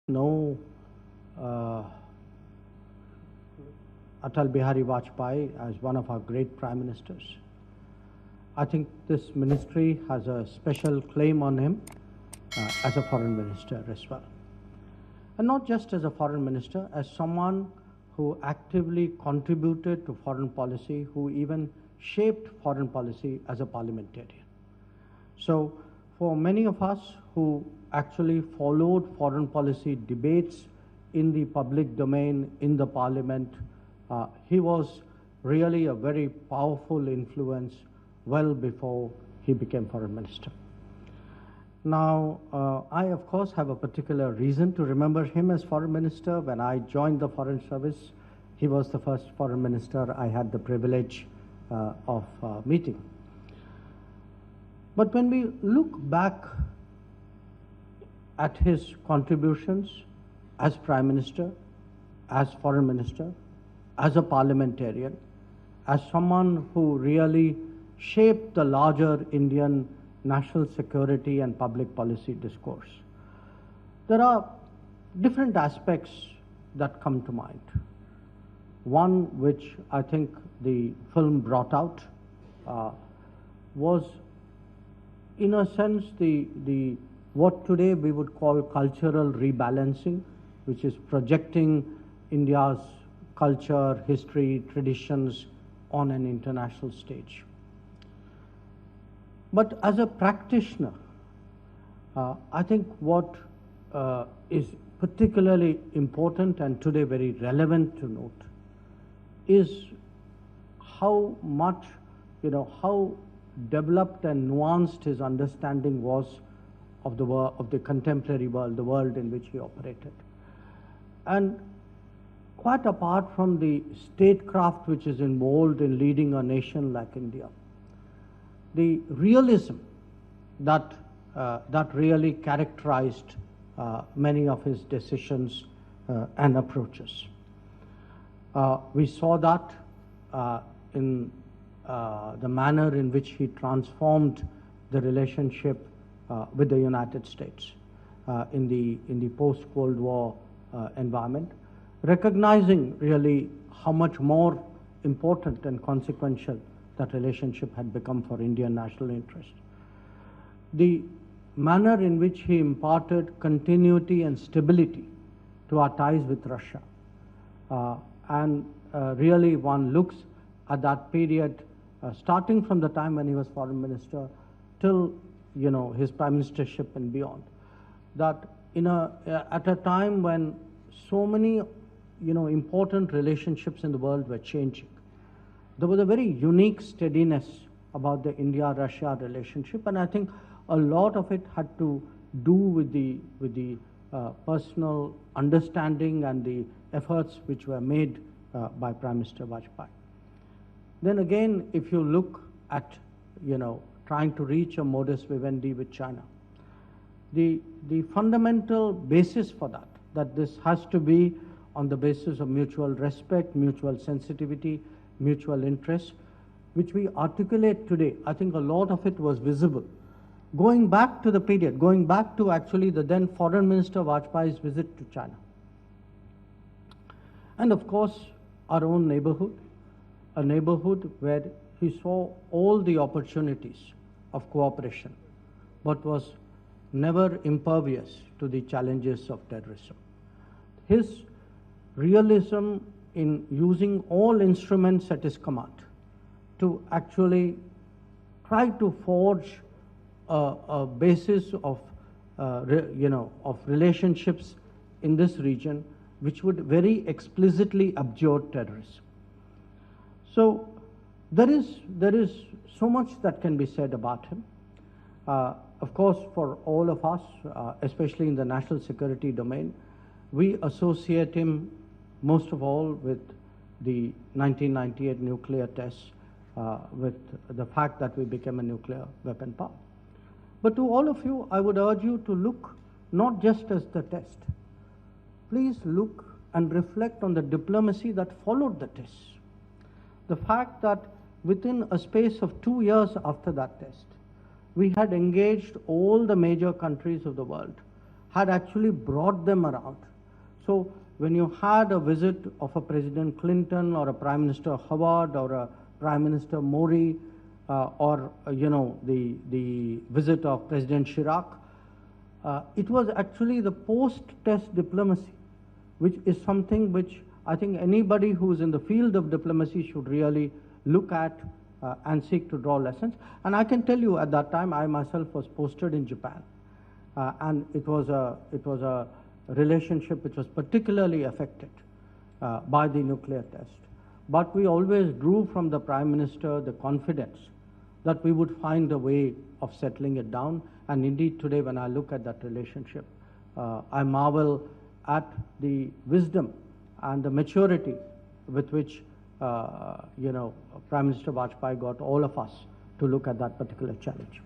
know uh, Atal Bihari Vajpayee as one of our great prime ministers. I think this ministry has a special claim on him as a foreign minister as well. And not just as a foreign minister, as someone who actively contributed to foreign policy, who even shaped foreign policy as a parliamentarian. So for many of us who actually followed foreign policy debates in the public domain, in the parliament, he was really a very powerful influence well before he became foreign minister. Now, I of course have a particular reason to remember him as foreign minister. When I joined the foreign service, he was the first foreign minister I had the privilege of meeting. But when we look back at his contributions as prime minister, as foreign minister, as a parliamentarian, as someone who really shaped the larger Indian national security and public policy discourse, there are different aspects that come to mind. One which I think the film brought out was, in a sense, the what today we would call cultural rebalancing, which is projecting India's culture, history, traditions on an international stage. But as a practitioner, I think what is particularly important and today very relevant to note is how much, how developed and nuanced his understanding was of the world, of the contemporary world, the world in which he operated. And quite apart from the statecraft which is involved in leading a nation like India, the realism that really characterized many of his decisions and approaches. We saw that in the manner in which he transformed the relationship with the United States in the post-Cold War environment, recognizing really how much more important and consequential that relationship had become for Indian national interest. The manner in which he imparted continuity and stability to our ties with Russia. And really one looks at that period starting from the time when he was foreign minister till his prime ministership and beyond, that at a time when so many important relationships in the world were changing, there was a very unique steadiness about the India-Russia relationship, and I think a lot of it had to do with the personal understanding and the efforts which were made by Prime Minister Vajpayee. Then again, if you look at trying to reach a modus vivendi with China, the fundamental basis for that this has to be on the basis of mutual respect, mutual sensitivity, mutual interest, which we articulate today. I think a lot of it was visible going back to the period, going back to actually the then Foreign Minister Vajpayee's visit to China. And of course, our own neighborhood, a neighborhood where he saw all the opportunities of cooperation, but was never impervious to the challenges of terrorism. His realism in using all instruments at his command to actually try to forge a basis of relationships in this region which would very explicitly abjure terrorism. So there is so much that can be said about him. Of course, for all of us, especially in the national security domain, we associate him most of all with the 1998 nuclear tests, with the fact that we became a nuclear weapon power. But to all of you, I would urge you to look not just as the test. Please look and reflect on the diplomacy that followed the test. The fact that within a space of 2 years after that test, we had engaged all the major countries of the world, had actually brought them around. So when you had a visit of a President Clinton or a Prime Minister Howard or a Prime Minister Modi or the visit of President Chirac, it was actually the post-test diplomacy, which is something which I think anybody who is in the field of diplomacy should really look at and seek to draw lessons. And I can tell you at that time, I myself was posted in Japan. And it was a relationship which was particularly affected by the nuclear test. But we always drew from the Prime Minister the confidence that we would find a way of settling it down. And indeed today when I look at that relationship, I marvel at the wisdom and the maturity with which Prime Minister Vajpayee got all of us to look at that particular challenge.